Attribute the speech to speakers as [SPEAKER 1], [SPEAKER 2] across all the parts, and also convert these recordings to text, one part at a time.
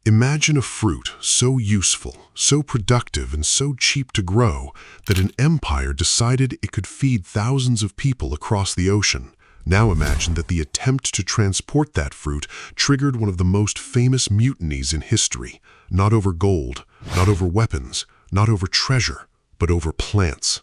[SPEAKER 1] Imagine a fruit so useful, so productive, and so cheap to grow that an empire decided it could feed thousands of people across the ocean. Now imagine that the attempt to transport that fruit triggered one of the most famous mutinies in history. Not over gold, not over weapons, not over treasure, but over plants.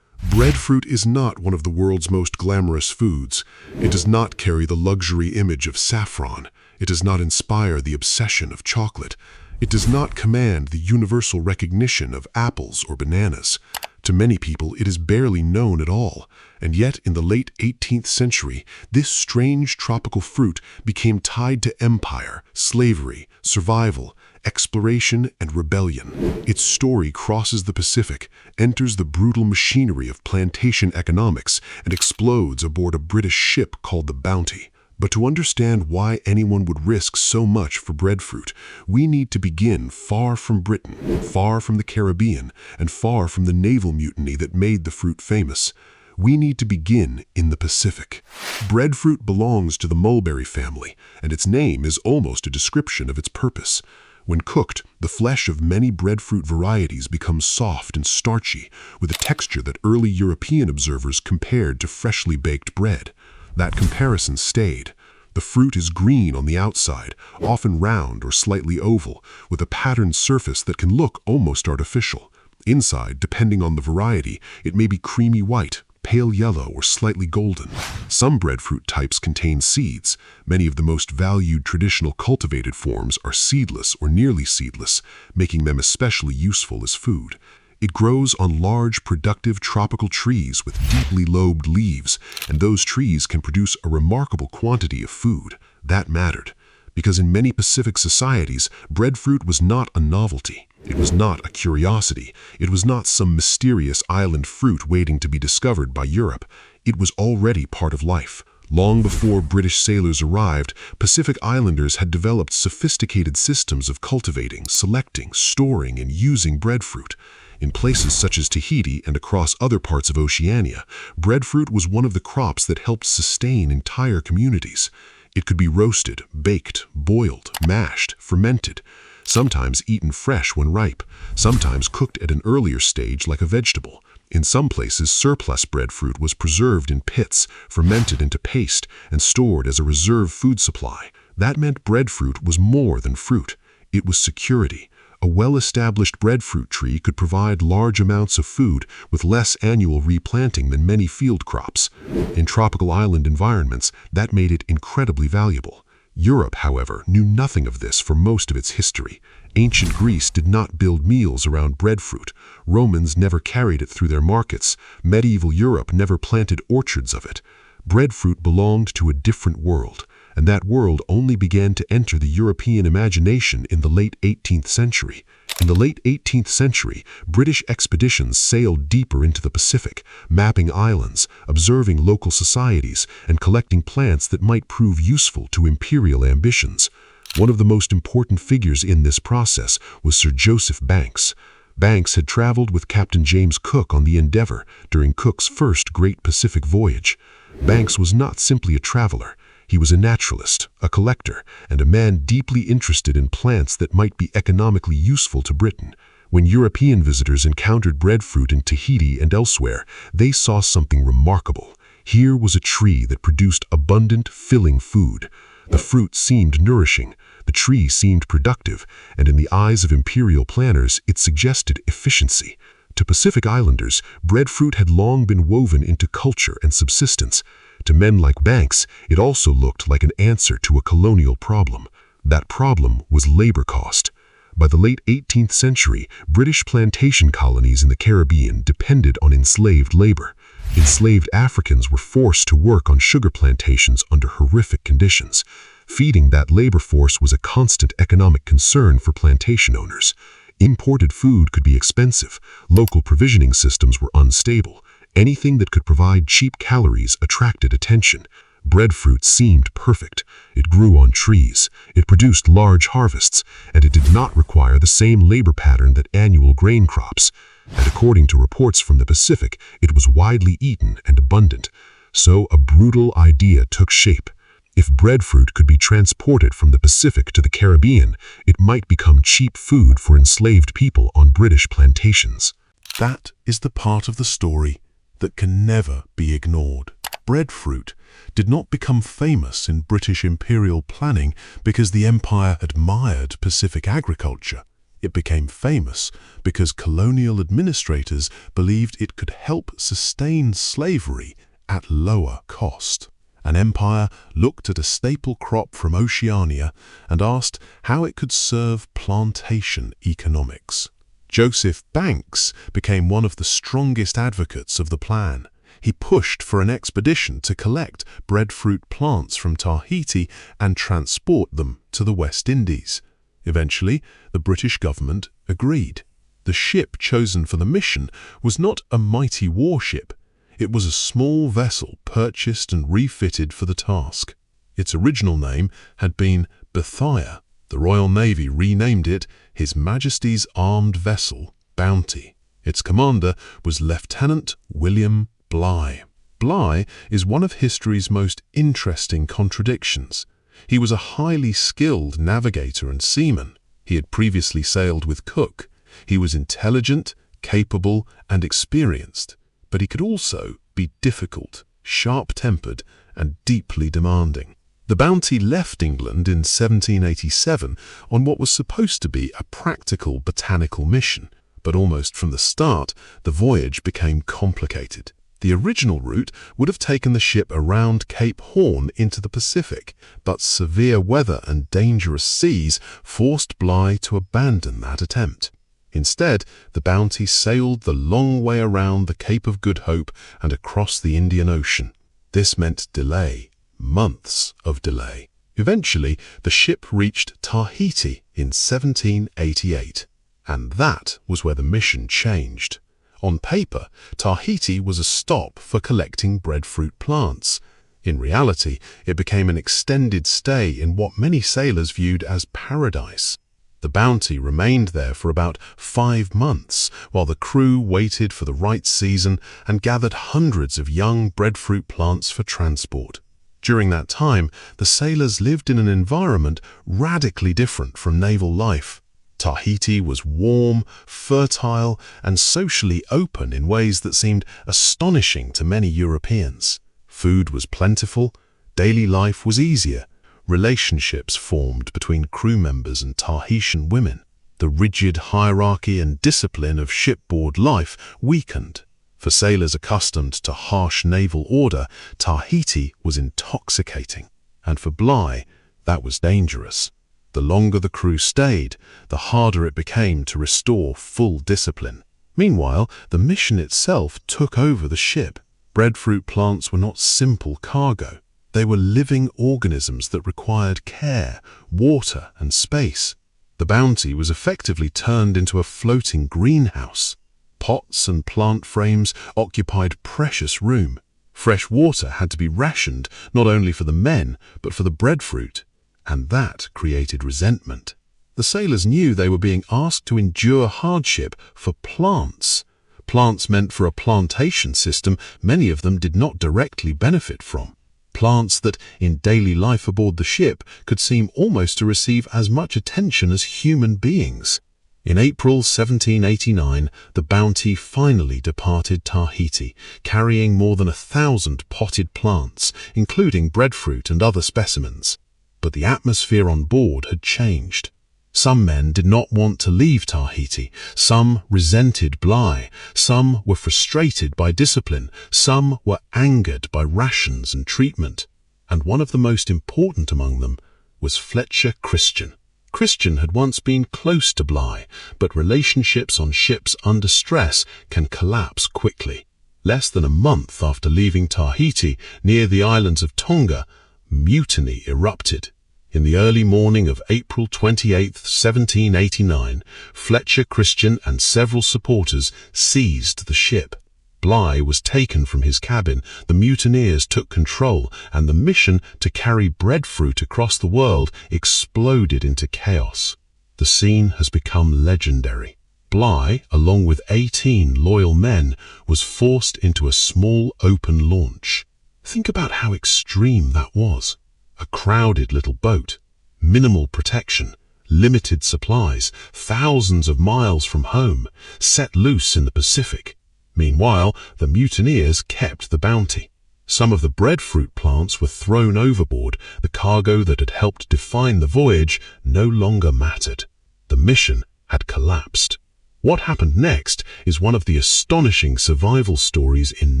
[SPEAKER 1] Breadfruit is not one of the world's most glamorous foods. It does not carry the luxury image of saffron. It does not inspire the obsession of chocolate. It does not command the universal recognition of apples or bananas. To many people, it is barely known at all. And yet, in the late 18th century, this strange tropical fruit became tied to empire, slavery, survival, exploration, and rebellion. Its story crosses the Pacific, enters the brutal machinery of plantation economics, and explodes aboard a British ship called the Bounty. But to understand why anyone would risk so much for breadfruit, we need to begin far from Britain, far from the Caribbean, and far from the naval mutiny that made the fruit famous. We need to begin in the Pacific. Breadfruit belongs to the mulberry family, and its name is almost a description of its purpose. When cooked, the flesh of many breadfruit varieties becomes soft and starchy, with a texture that early European observers compared to freshly baked bread. That comparison stayed. The fruit is green on the outside, often round or slightly oval, with a patterned surface that can look almost artificial. Inside, depending on the variety, it may be creamy white, pale yellow, or slightly golden. Some breadfruit types contain seeds. Many of the most valued traditional cultivated forms are seedless or nearly seedless, making them especially useful as food. It grows on large, productive tropical trees with deeply lobed leaves, and those trees can produce a remarkable quantity of food. That mattered, because in many Pacific societies, breadfruit was not a novelty. It was not a curiosity. It was not some mysterious island fruit waiting to be discovered by Europe. It was already part of life. Long before British sailors arrived, Pacific Islanders had developed sophisticated systems of cultivating, selecting, storing, and using breadfruit. In places such as Tahiti and across other parts of Oceania, breadfruit was one of the crops that helped sustain entire communities. It could be roasted, baked, boiled, mashed, fermented, sometimes eaten fresh when ripe, sometimes cooked at an earlier stage like a vegetable. In some places, surplus breadfruit was preserved in pits, fermented into paste, and stored as a reserve food supply. That meant breadfruit was more than fruit. It was security. A well-established breadfruit tree could provide large amounts of food with less annual replanting than many field crops. In tropical island environments, that made it incredibly valuable. Europe, however, knew nothing of this for most of its history. Ancient Greece did not build meals around breadfruit. Romans never carried it through their markets. Medieval Europe never planted orchards of it. Breadfruit belonged to a different world, and that world only began to enter the European imagination in the late 18th century. In the late 18th century, British expeditions sailed deeper into the Pacific, mapping islands, observing local societies, and collecting plants that might prove useful to imperial ambitions. One of the most important figures in this process was Sir Joseph Banks. Banks had traveled with Captain James Cook on the Endeavour during Cook's first Great Pacific Voyage. Banks was not simply a traveler. He was a naturalist, a collector, and a man deeply interested in plants that might be economically useful to Britain. When European visitors encountered breadfruit in Tahiti and elsewhere, they saw something remarkable. Here was a tree that produced abundant, filling food. The fruit seemed nourishing, the tree seemed productive, and in the eyes of imperial planners, it suggested efficiency. To Pacific Islanders, breadfruit had long been woven into culture and subsistence. To men like Banks, it also looked like an answer to a colonial problem. That problem was labor cost. By the late 18th century, British plantation colonies in the Caribbean depended on enslaved labor. Enslaved Africans were forced to work on sugar plantations under horrific conditions. Feeding that labor force was a constant economic concern for plantation owners. Imported food could be expensive. Local provisioning systems were unstable. Anything that could provide cheap calories attracted attention. Breadfruit seemed perfect. It grew on trees, it produced large harvests, and it did not require the same labor pattern that annual grain crops. And according to reports from the Pacific, it was widely eaten and abundant. So a brutal idea took shape. If breadfruit could be transported from the Pacific to the Caribbean, it might become cheap food for enslaved people on British plantations. That is the part of the story that can never be ignored. Breadfruit did not become famous in British imperial planning because the empire admired Pacific agriculture. It became famous because colonial administrators believed it could help sustain slavery at lower cost. An empire looked at a staple crop from Oceania and asked how it could serve plantation economics. Joseph Banks became one of the strongest advocates of the plan. He pushed for an expedition to collect breadfruit plants from Tahiti and transport them to the West Indies. Eventually, the British government agreed. The ship chosen for the mission was not a mighty warship. It was a small vessel purchased and refitted for the task. Its original name had been Bethia. The Royal Navy renamed it His Majesty's Armed Vessel, Bounty. Its commander was Lieutenant William Bligh. Bligh is one of history's most interesting contradictions. He was a highly skilled navigator and seaman. He had previously sailed with Cook. He was intelligent, capable, and experienced. But he could also be difficult, sharp-tempered, and deeply demanding. The Bounty left England in 1787 on what was supposed to be a practical botanical mission, but almost from the start, the voyage became complicated. The original route would have taken the ship around Cape Horn into the Pacific, but severe weather and dangerous seas forced Bligh to abandon that attempt. Instead, the Bounty sailed the long way around the Cape of Good Hope and across the Indian Ocean. This meant delay, months of delay. Eventually, the ship reached Tahiti in 1788, and that was where the mission changed. On paper, Tahiti was a stop for collecting breadfruit plants. In reality, it became an extended stay in what many sailors viewed as paradise. The Bounty remained there for about 5 months, while the crew waited for the right season and gathered hundreds of young breadfruit plants for transport. During that time, the sailors lived in an environment radically different from naval life. Tahiti was warm, fertile, and socially open in ways that seemed astonishing to many Europeans. Food was plentiful, daily life was easier. Relationships formed between crew members and Tahitian women. The rigid hierarchy and discipline of shipboard life weakened. For sailors accustomed to harsh naval order, Tahiti was intoxicating. And for Bligh, that was dangerous. The longer the crew stayed, the harder it became to restore full discipline. Meanwhile, the mission itself took over the ship. Breadfruit plants were not simple cargo. They were living organisms that required care, water, and space. The Bounty was effectively turned into a floating greenhouse. Pots and plant frames occupied precious room. Fresh water had to be rationed not only for the men, but for the breadfruit, and that created resentment. The sailors knew they were being asked to endure hardship for plants. Plants meant for a plantation system many of them did not directly benefit from. Plants that, in daily life aboard the ship, could seem almost to receive as much attention as human beings. In April 1789, the Bounty finally departed Tahiti, carrying more than 1,000 potted plants, including breadfruit and other specimens. But the atmosphere on board had changed. Some men did not want to leave Tahiti, some resented Bligh, some were frustrated by discipline, some were angered by rations and treatment, and one of the most important among them was Fletcher Christian. Christian had once been close to Bligh, but relationships on ships under stress can collapse quickly. Less than a month after leaving Tahiti, near the islands of Tonga, mutiny erupted. In the early morning of April 28, 1789, Fletcher Christian and several supporters seized the ship. Bligh was taken from his cabin, the mutineers took control, and the mission to carry breadfruit across the world exploded into chaos. The scene has become legendary. Bligh, along with 18 loyal men, was forced into a small open launch. Think about how extreme that was. A crowded little boat, minimal protection, limited supplies, thousands of miles from home, set loose in the Pacific. Meanwhile, the mutineers kept the bounty. Some of the breadfruit plants were thrown overboard. The cargo that had helped define the voyage no longer mattered. The mission had collapsed. What happened next is one of the astonishing survival stories in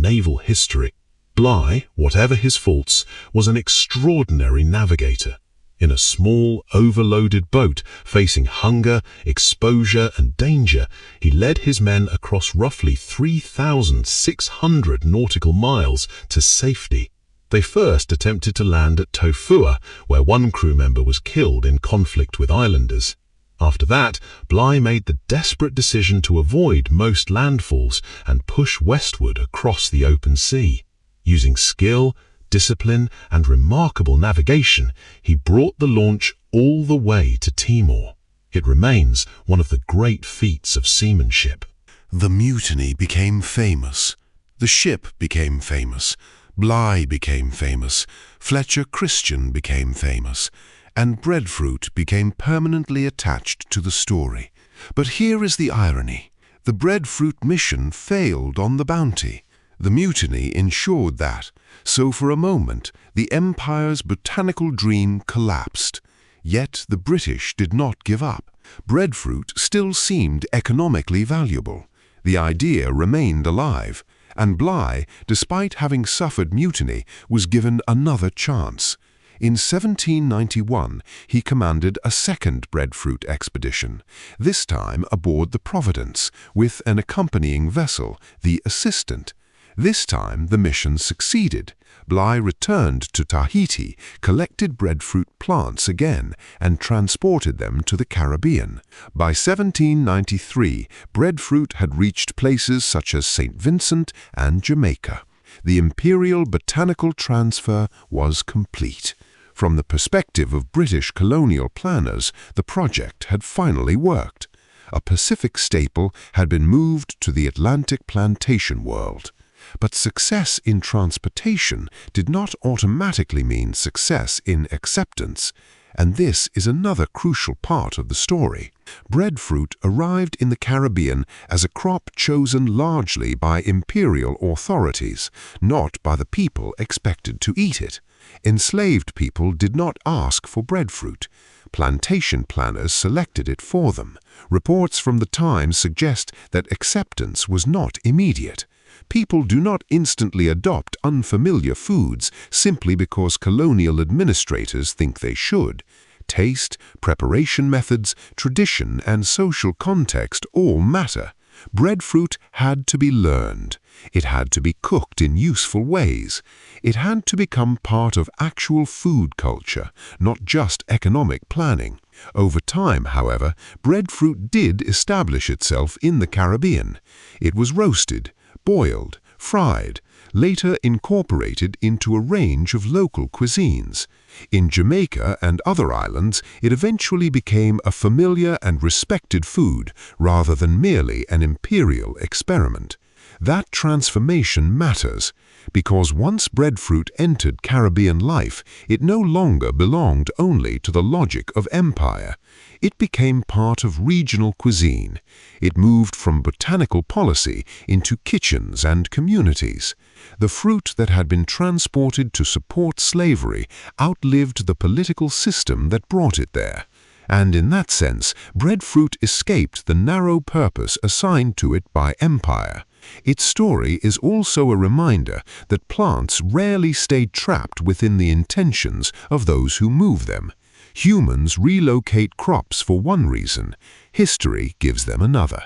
[SPEAKER 1] naval history. Bligh, whatever his faults, was an extraordinary navigator. In a small, overloaded boat, facing hunger, exposure, and danger, he led his men across roughly 3,600 nautical miles to safety. They first attempted to land at Tofua, where one crew member was killed in conflict with islanders. After that, Bligh made the desperate decision to avoid most landfalls and push westward across the open sea. Using skill, discipline, and remarkable navigation, he brought the launch all the way to Timor. It remains one of the great feats of seamanship.
[SPEAKER 2] The mutiny became famous. The ship became famous. Bligh became famous. Fletcher Christian became famous. And Breadfruit became permanently attached to the story. But here is the irony. The Breadfruit mission failed on the Bounty. The mutiny ensured that, so for a moment, the Empire's botanical dream collapsed. Yet the British did not give up. Breadfruit still seemed economically valuable. The idea remained alive, and Bligh, despite having suffered mutiny, was given another chance. In 1791, he commanded a second breadfruit expedition, this time aboard the Providence, with an accompanying vessel, the Assistant. This time the mission succeeded. Bligh returned to Tahiti, collected breadfruit plants again, and transported them to the Caribbean. By 1793, breadfruit had reached places such as St. Vincent and Jamaica. The imperial botanical transfer was complete. From the perspective of British colonial planners, the project had finally worked. A Pacific staple had been moved to the Atlantic plantation world. But success in transportation did not automatically mean success in acceptance, and this is another crucial part of the story. Breadfruit arrived in the Caribbean as a crop chosen largely by imperial authorities, not by the people expected to eat it. Enslaved people did not ask for breadfruit. Plantation planners selected it for them. Reports from the time suggest that acceptance was not immediate. People do not instantly adopt unfamiliar foods simply because colonial administrators think they should. Taste, preparation methods, tradition, and social context all matter. Breadfruit had to be learned. It had to be cooked in useful ways. It had to become part of actual food culture, not just economic planning. Over time, however, breadfruit did establish itself in the Caribbean. It was roasted, boiled, fried, later incorporated into a range of local cuisines. In Jamaica and other islands, it eventually became a familiar and respected food rather than merely an imperial experiment. That transformation matters, because once breadfruit entered Caribbean life, it no longer belonged only to the logic of empire. It became part of regional cuisine. It moved from botanical policy into kitchens and communities. The fruit that had been transported to support slavery outlived the political system that brought it there. And in that sense, breadfruit escaped the narrow purpose assigned to it by empire. Its story is also a reminder that plants rarely stay trapped within the intentions of those who move them. Humans relocate crops for one reason. History gives them another.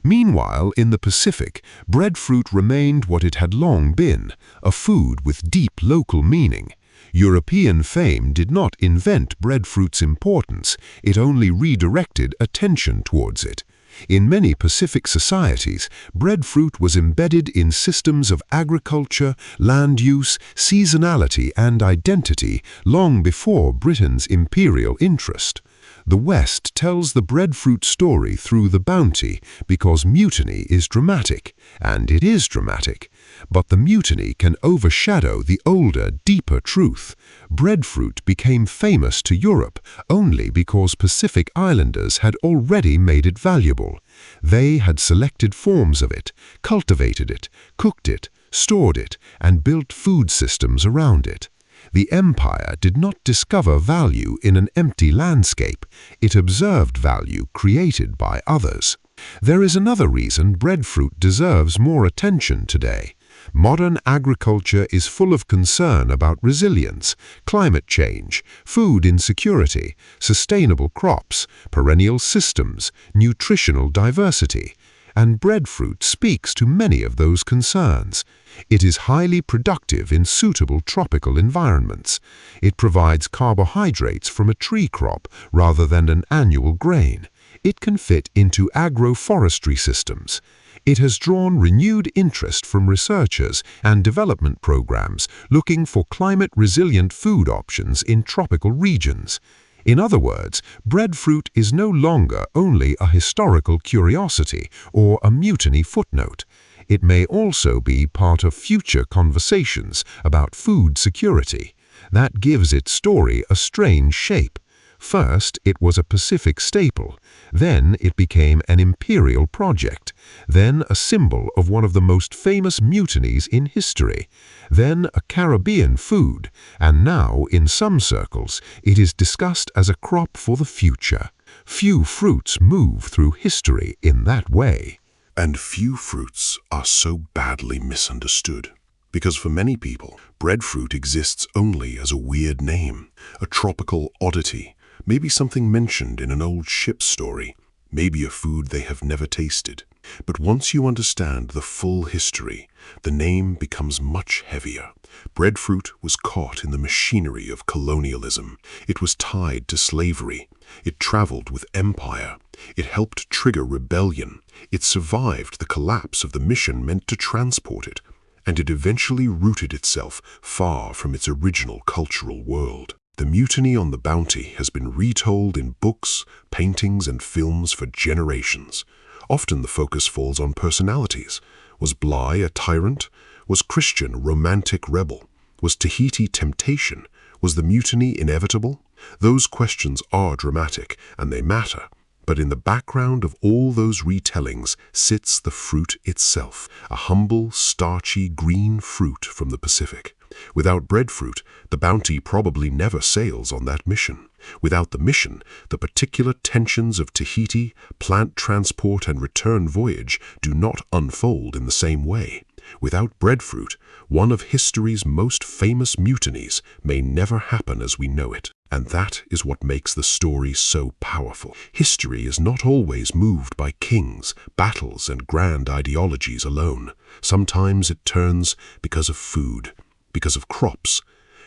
[SPEAKER 2] Meanwhile, in the Pacific, breadfruit remained what it had long been, a food with deep local meaning. European fame did not invent breadfruit's importance, it only redirected attention towards it. In many Pacific societies, breadfruit was embedded in systems of agriculture, land use, seasonality, and identity long before Britain's imperial interest. The West tells the breadfruit story through the Bounty because mutiny is dramatic, and it is dramatic. But the mutiny can overshadow the older, deeper truth. Breadfruit became famous to Europe only because Pacific Islanders had already made it valuable. They had selected forms of it, cultivated it, cooked it, stored it, and built food systems around it. The empire did not discover value in an empty landscape. It observed value created by others. There is another reason breadfruit deserves more attention today. Modern agriculture is full of concern about resilience, climate change, food insecurity, sustainable crops, perennial systems, nutritional diversity. And breadfruit speaks to many of those concerns. It is highly productive in suitable tropical environments. It provides carbohydrates from a tree crop rather than an annual grain. It can fit into agroforestry systems. It has drawn renewed interest from researchers and development programs looking for climate-resilient food options in tropical regions. In other words, breadfruit is no longer only a historical curiosity or a mutiny footnote. It may also be part of future conversations about food security. That gives its story a strange shape. First, it was a Pacific staple. Then it became an imperial project. Then a symbol of one of the most famous mutinies in history. Then a Caribbean food. And now, in some circles, it is discussed as a crop for the future. Few fruits move through history in that way.
[SPEAKER 1] And few fruits are so badly misunderstood. Because for many people, breadfruit exists only as a weird name, a tropical oddity, maybe something mentioned in an old ship's story, maybe a food they have never tasted. But once you understand the full history, the name becomes much heavier. Breadfruit was caught in the machinery of colonialism. It was tied to slavery. It traveled with empire. It helped trigger rebellion. It survived the collapse of the mission meant to transport it. And it eventually rooted itself far from its original cultural world. The mutiny on the Bounty has been retold in books, paintings, and films for generations. Often the focus falls on personalities. Was Bligh a tyrant? Was Christian a romantic rebel? Was Tahiti temptation? Was the mutiny inevitable? Those questions are dramatic, and they matter. But in the background of all those retellings sits the fruit itself, a humble, starchy, green fruit from the Pacific. Without breadfruit, the Bounty probably never sails on that mission. Without the mission, the particular tensions of Tahiti, plant transport and return voyage do not unfold in the same way. Without breadfruit, one of history's most famous mutinies may never happen as we know it. And that is what makes the story so powerful. History is not always moved by kings, battles, and grand ideologies alone. Sometimes it turns because of food, because of crops,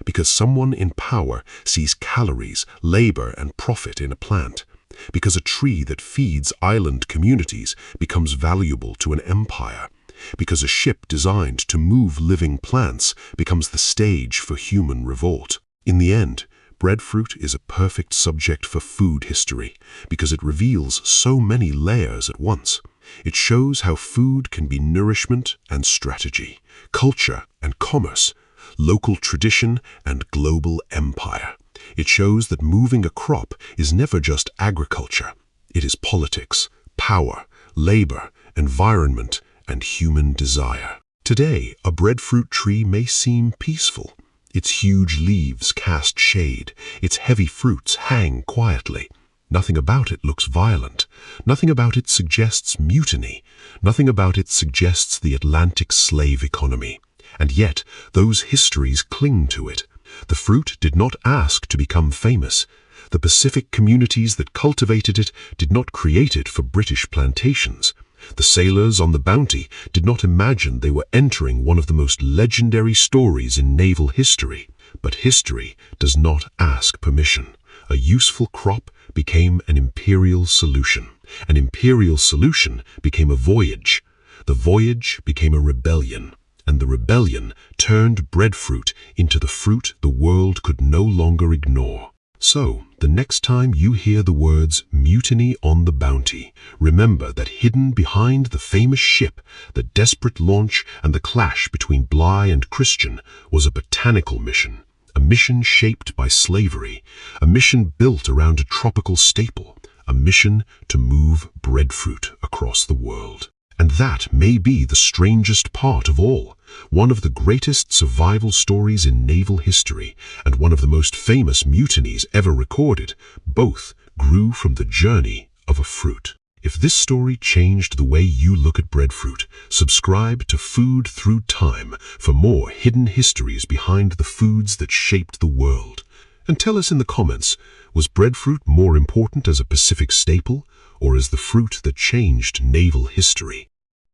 [SPEAKER 1] because someone in power sees calories, labor, and profit in a plant, because a tree that feeds island communities becomes valuable to an empire, because a ship designed to move living plants becomes the stage for human revolt. In the end, breadfruit is a perfect subject for food history because it reveals so many layers at once. It shows how food can be nourishment and strategy, culture and commerce, local tradition and global empire. It shows that moving a crop is never just agriculture. It is politics, power, labor, environment, and human desire. Today, a breadfruit tree may seem peaceful. Its huge leaves cast shade. Its heavy fruits hang quietly. Nothing about it looks violent. Nothing about it suggests mutiny. Nothing about it suggests the Atlantic slave economy. And yet, those histories cling to it. The fruit did not ask to become famous. The Pacific communities that cultivated it did not create it for British plantations. The sailors on the Bounty did not imagine they were entering one of the most legendary stories in naval history. But history does not ask permission. A useful crop became an imperial solution. An imperial solution became a voyage. The voyage became a rebellion. And the rebellion turned breadfruit into the fruit the world could no longer ignore. So, the next time you hear the words Mutiny on the Bounty, remember that hidden behind the famous ship, the desperate launch and the clash between Bligh and Christian was a botanical mission, a mission shaped by slavery, a mission built around a tropical staple, a mission to move breadfruit across the world. And that may be the strangest part of all, one of the greatest survival stories in naval history and one of the most famous mutinies ever recorded. Both grew from the journey of a fruit. If this story changed the way you look at breadfruit, subscribe to Food Through Time for more hidden histories behind the foods that shaped the world. And tell us in the comments, was breadfruit more important as a Pacific staple or as the fruit that changed naval history?